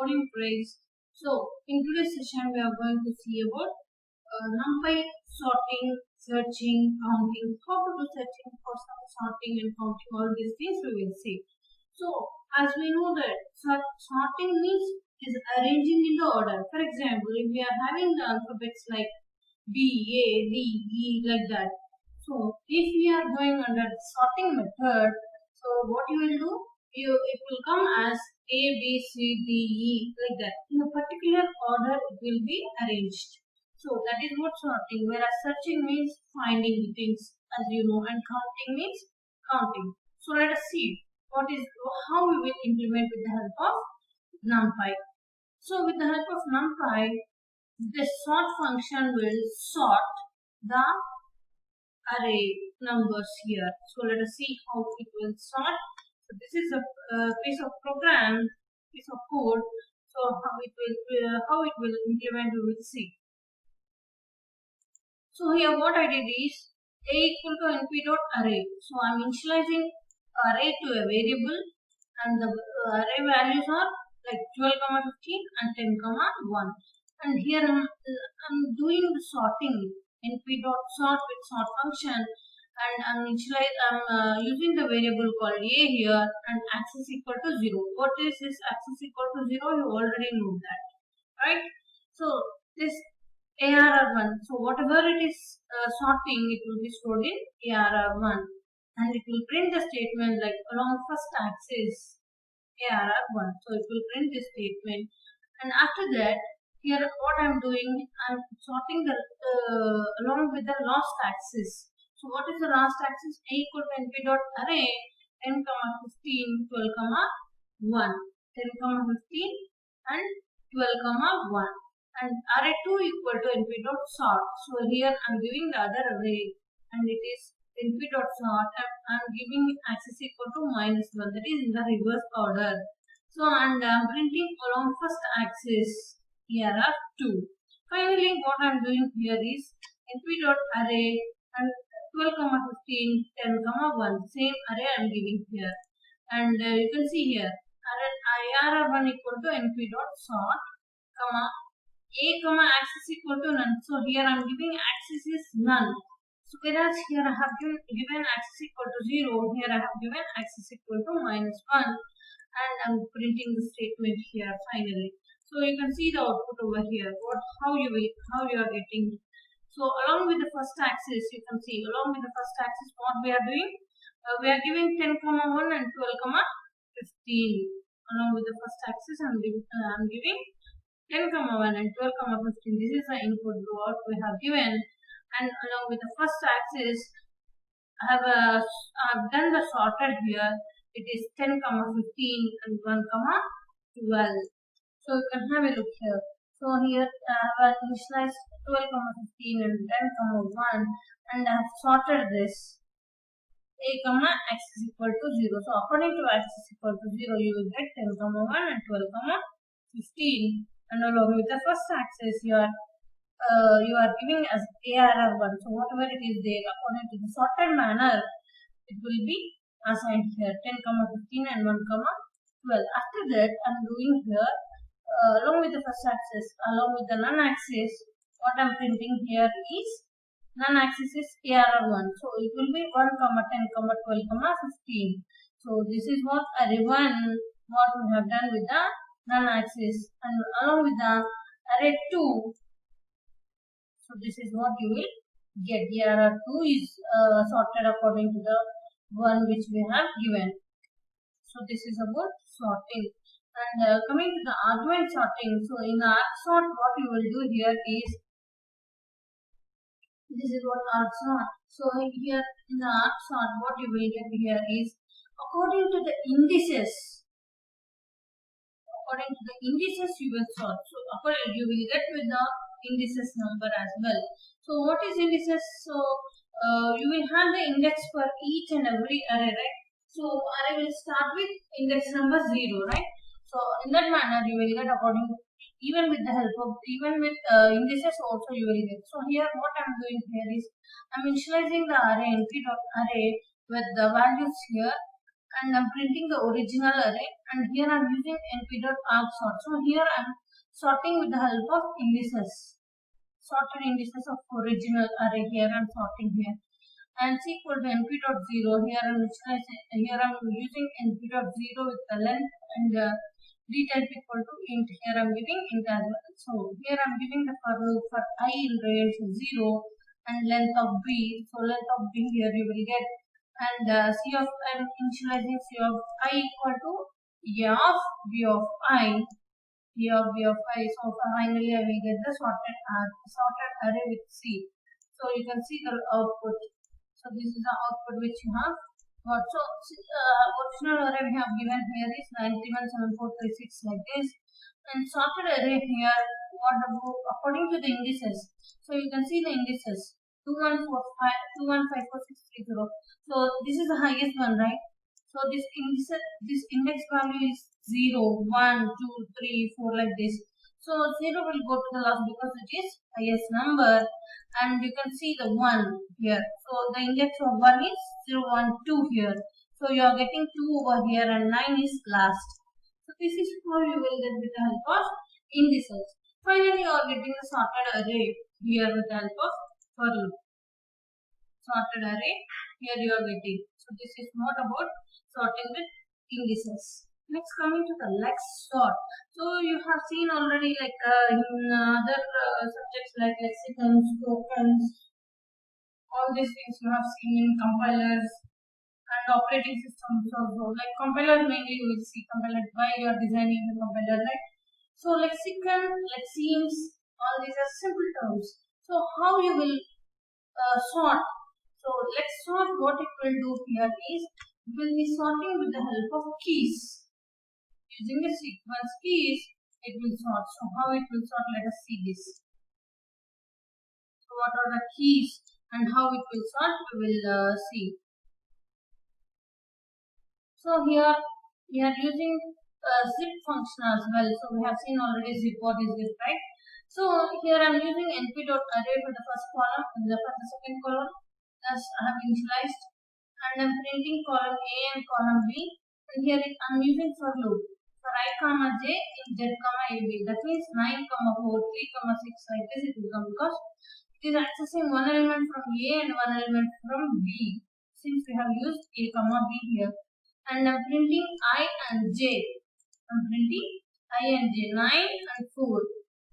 morning friends. So in today's session we are going to see about Numpy sorting, searching, counting, how to do searching, for sorting and counting, all these things we will see. So as we know that sorting means is arranging in the order. For example, if we are having the alphabets like B, A, D, E like that. So if we are going under the sorting method, so what you will do? It will come as A, B, C, D, E like that. In a particular order it will be arranged. So that is what sorting, whereas searching means finding the things, as you know, and counting means counting. So let us see how we will implement with the help of NumPy. So with the help of NumPy, the sort function will sort the array numbers here. So let us see how it will sort. So this is a piece of code. So how it will implement, we will see. So here what I did is a equal to np.array. So I am initializing array to a variable, and the array values are like 12, 15 and 10, 1. And here I'm doing the sorting np.sort with sort function, and I'm using the variable called a here, and axis equal to 0. What is this axis equal to 0? You already know that, right? So this ARR1. So whatever it is sorting, it will be stored in ARR1, and it will print the statement like along first axis ARR1. So it will print this statement, and after that, here what I am doing, I am sorting the along with the last axis. So what is the last axis? A equal to np.array 10, 15, 12, 1, 10, 15 and 12, 1. And array2 equal to np.sort. So here I am giving the other array, and it is np.sort, and I am giving axis equal to -1, that is in the reverse order. So and I am printing along first axis here are 2. Finally what I am doing here is np.array and 12, 15, 10, 1, same array I am giving here, and you can see here array1 equal to np.sort, comma axis equal to none. So here I am giving axis is none. So whereas here I have given axis equal to 0, here I have given axis equal to -1, and I am printing the statement here finally. So you can see the output over here. How you are getting. So along with the first axis, you can see along with the first axis what we are doing. We are giving 10, 1 and 12, 15. Along with the first axis, I am giving 10, 1 and 12, 15. This is the input what we have given, and along with the first axis, I have done the sorted here. It is 10, 15 and 1, 12. So you can have a look here. So here I have initialized 12, 15 and 10, 1, and I have sorted this a, axis equal to 0. So according to axis equal to 0, you will get 10, 1 and 12, 15. And along with the first axis, you are giving as ARR1. So whatever it is there, according to the sorted manner, it will be assigned here 10, 15 and 1, 12. After that, I am doing here along with the first axis, along with the non-axis, what I am printing here is non-axis is ARR1. So it will be 1, 10, 12, 15. So this is what array 1 what we have done with the non-axis, and along with the array 2. So this is what you will get. ARR2 is sorted according to the one which we have given. So this is about sorting. And coming to the argument sorting, so in the argsort, what you will do here is, this is what argsort. So here in the argsort, what you will get here is according to the indices. According to the indices, you will sort. So you will get with the indices number as well. So what is indices? So you will have the index for each and every array, right? So array will start with index number 0, right? So in that manner, you will get according, even with the help of indices also you will get. So here what I am doing here is I am initializing the array np.array with the values here and I'm printing the original array, and here I'm using np.argsort. So here I'm sorting with the help of indices, sorted indices of original array. Here I'm sorting here, and c equal to np.0. Here I'm using np.0 with the length, and d type equal to int. Here I'm giving int as well. So here I'm giving the for loop for I in range 0 and length of b. So length of b here you will get, and c of I'm initializing c of I equal to a of b of I. B of I. So finally I will get the sorted array with C. So you can see the output. So this is the output which you have got. So original array we have given here is 917436 like this, and sorted array here what about according to the indices. So you can see the indices 2145 So this is the highest one, right? So this index value is 0, 1, 2, 3, 4 like this. So 0 will go to the last because it is highest number, and you can see the 1 here. So the index of 1 is 0, 1, 2 here. So you are getting 2 over here, and 9 is last. So this is how you will get with the help of indices. Finally, you are getting the sorted array here with the help of for loop. Sorted array here you are getting. So this is not about sorting with indices. Next, coming to the lexsort. So you have seen already, like in other subjects like lexicons, tokens, all these things you have seen in compilers and operating systems also. Like compiler mainly you will see compiler why you are designing the compiler, right? So lexicon, lexemes, all these are simple terms. So how you will sort. So let's sort. What it will do here is it will be sorting with the help of keys. Using the sequence keys, it will sort. So how it will sort? Let us see this. So what are the keys and how it will sort? We will see. So here we are using zip function as well. So we have seen already zip. What is zip, right? So here I am using np.array for the first column and for the second column. Thus I have initialized, and I am printing column A and column B, and here I am using for loop for I comma j in z comma ab. That means 9 comma 4 3 comma 6 like this it will come, because it is accessing one element from A and one element from B, since we have used A comma B here. And I am printing I and j. I am printing I and j, 9 and 4,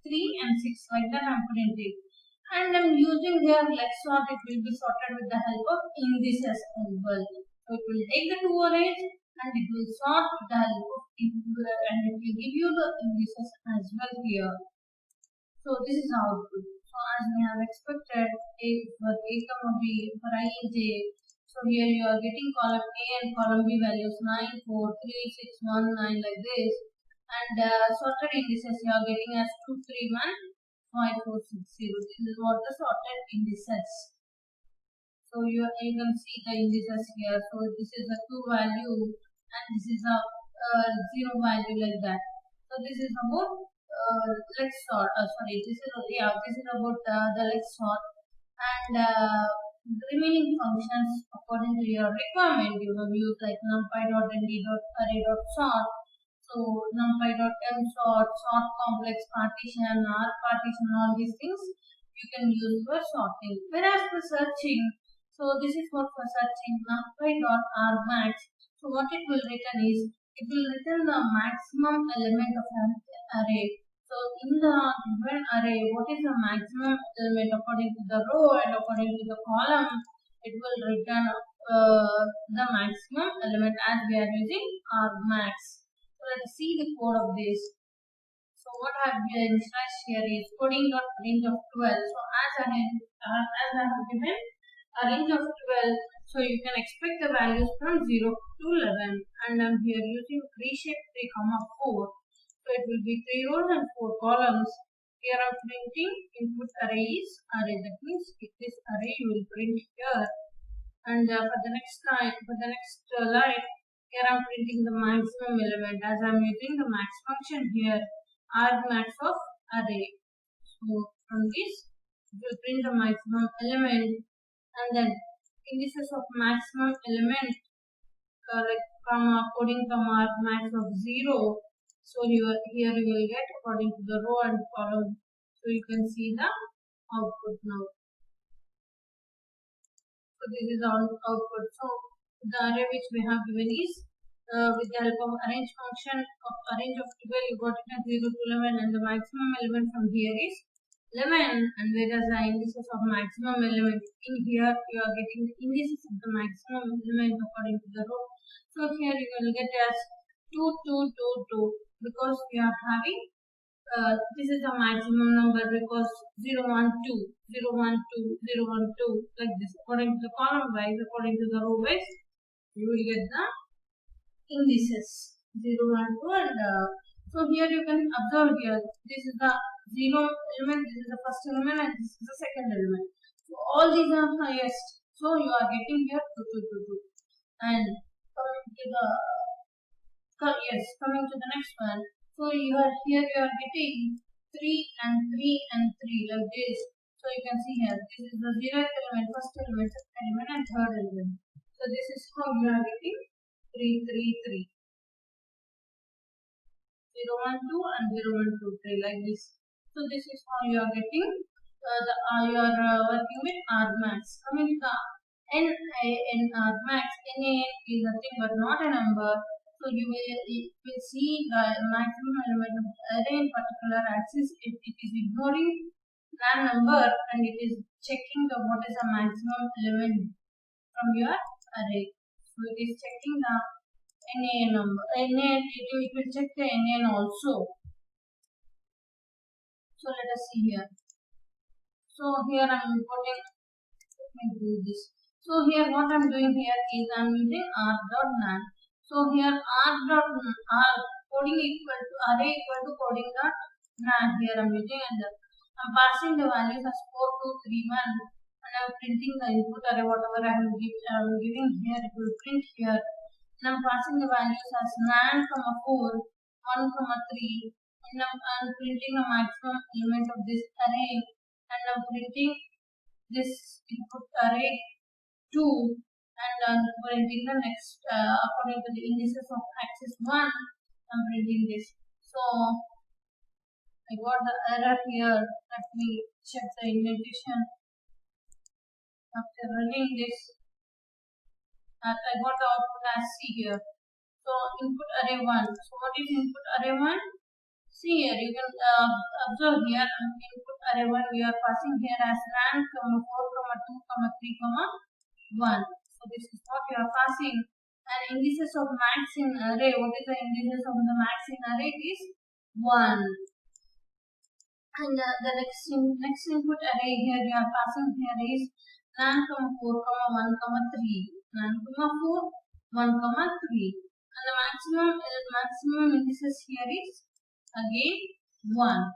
3 and 6 like that I am printing. And I am using here lexsort. It will be sorted with the help of indices as well. So it will take the two arrays and it will sort with the help of indices, and it will give you the indices as well here. So this is output. So as we have expected, A for A comma B for I and j. So here you are getting column A and column B values 9, 4, 3, 6, 1, 9 like this. And sorted indices you are getting as 2, 3, 1, 5, 4, 6, 0. This is what the sorted indices. So you can see the indices here. So this is a 2 value and this is a 0 value like that. So this is about lexsort. This is about the lexsort, and remaining functions according to your requirement you have used, like numpy.nd.array.sort. So numpy.msort, sort complex partition, partition, all these things you can use for sorting. Whereas for searching, so this is what for searching, numpy.argmax. So what it will return is, it will return the maximum element of an array. So in the given array, what is the maximum element according to the row and according to the column? It will return the maximum element as we are using argmax. So let's see the code of this. So what I have initialized here is coding.range of 12. So as I have given a range of 12, so you can expect the values from 0 to 11. And I'm here using reshape 3 comma 4. So it will be 3 rows and 4 columns. Here I'm printing input array is array. That means this array you will print here. And for the next line, here I'm printing the maximum element, as I'm using the max function here, argmax of array. So from this, it will print the maximum element, and then indices of maximum element, like coding from argmax of 0. So here you will get according to the row and column. So you can see the output now. So this is our output. So the array which we have given is with the help of arrange function of arrange of 12, you got it at 0 to 11, and the maximum element from here is 11, and whereas the indices of maximum element in here you are getting the indices of the maximum element according to the row. So here you will get as 2 2 2 2 because we are having this is the maximum number because 0 1 2 0 1 2 0 1 2 like this. According to the column wise, according to the row wise, you will get the indices 0 1 2 and so here you can observe here this is the 0 element, this is the first element, and this is the second element. So all these are highest. So you are getting here 2 2 2 2. And coming to the next one. So you are here you are getting 3 and 3 and 3 like this. So you can see here this is the 0th element, first element, second element, and third element. So this is how you are getting 3 3 3. 0 1 2 and 0 1 2 3 like this. So this is how you are getting you are working with argmax. Coming to the argmax, NaN is nothing but not a number. So you will see the maximum element of the array in particular axis. It is ignoring that number and it is checking the what is the maximum element from your array. So it is checking the NaN number. NaN it will check the NaN also. So let us see here. So here I am putting. Let me do this. So here what I am doing here is I am using r.nan. So here r coding equal to array equal to coding dot nan. Here I am using and I am passing the values as 4 2 3 1 and I am printing the input array whatever I am giving here it will print here. And I am passing the values as nan, 4, 1, 3 and I am printing the maximum element of this array and I am printing this input array 2 and I am printing the next according to the indices of axis 1 I am printing this. So I got the error here. Let me check the indentation. After running this I got the output as C here. So input array 1. So what is input array 1? See here you can observe here input array 1 we are passing here as nan, 4, 2, 3, 1. So this is what you are passing. And indices of max in array. What is the indices of the max in array? It is 1. And the next input array here we are passing here is nan, 4, 1, 3. Nan, 4, 1, 3. And the maximum indices here is again 1.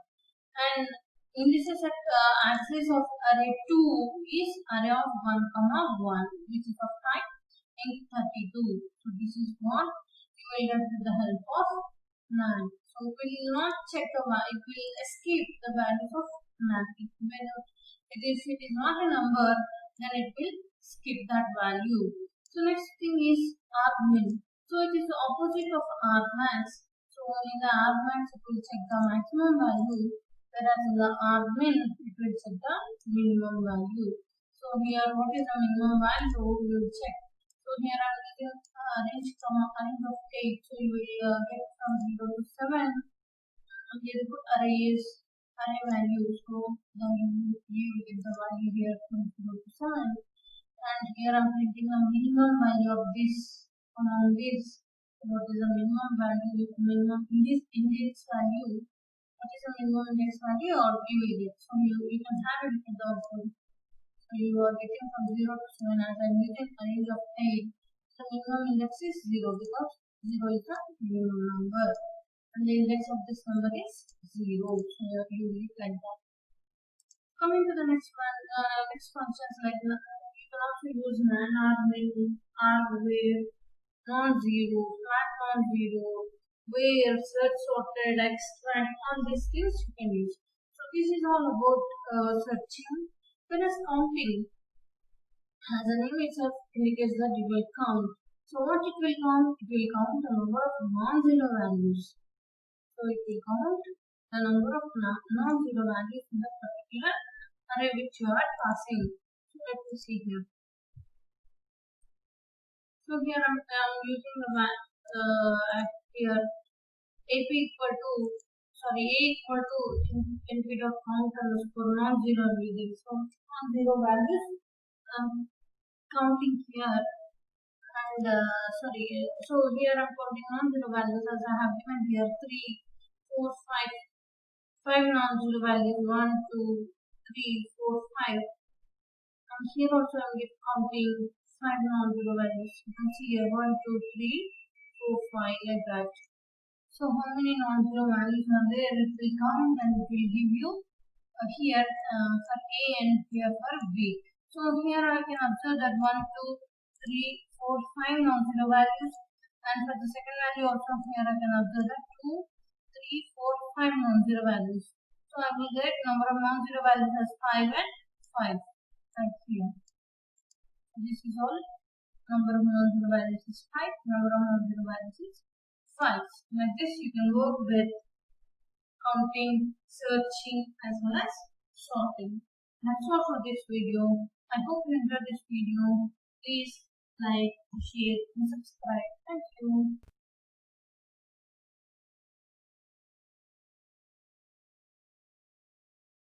And indices at axis of array 2 is array of 1, 1 which is of type int 32. So this is what you will get with the help of nan. So it will not check the value, it will escape the values of nan. It is not a number, then it will skip that value. So next thing is argmin. So it is the opposite of argmax. So in the argmax it will check the maximum value, whereas in the argmin it will check the minimum value. So here what is the minimum value we will check. So here I am using range of 8. So you will get from 0 to 7. And the input array is array value. So then you will get the value here from 0 to 7. And here I am printing the minimum value of this among this. What is the minimum value? Minimum index value. What is the minimum index value? Or you will get. So you can have it in the output. So you are getting from 0 to 7 as I am using a range of 8. The minimum index is 0 because 0 is the minimum number. And the index of this number is 0. So you will get like that. Coming to the next one, next functions like you can also use nanargmin, argware, non-zero, flat non-zero, where, search sorted, extract, all these things you can use. So this is all about searching. Then as counting, as the name itself indicates that you will count. So what it will count? It will count the number of non-zero values. So it will count the number of non-zero values in the particular array which you are passing. So let me see here. So here I am using the here AP equal to a equal to np.count underscore non-zero reading. So non-zero values counting here. And so here I'm counting non-zero values as I have given here 3, 4, 5, 5 non-zero values 1, 2, 3, 4, 5. And here also I'm counting 5 non-zero values. You can see here 1, 2, 3, 4, 5 like that. So how many non-zero values are there? It will count and it will give you here for A and here for B. So here I can observe that 1, 2, 3, 4, 5 non-zero values, and for the second value also here I can observe that 2, 3, 4, 5 non-zero values. So I will get number of non-zero values as 5 and 5 right here. This is all. Number of non-zero values is 5, number of non-zero values is 5. Like this you can work with counting, searching as well as sorting. That's all for this video. I hope you enjoyed this video. Please like, share and subscribe. Thank you.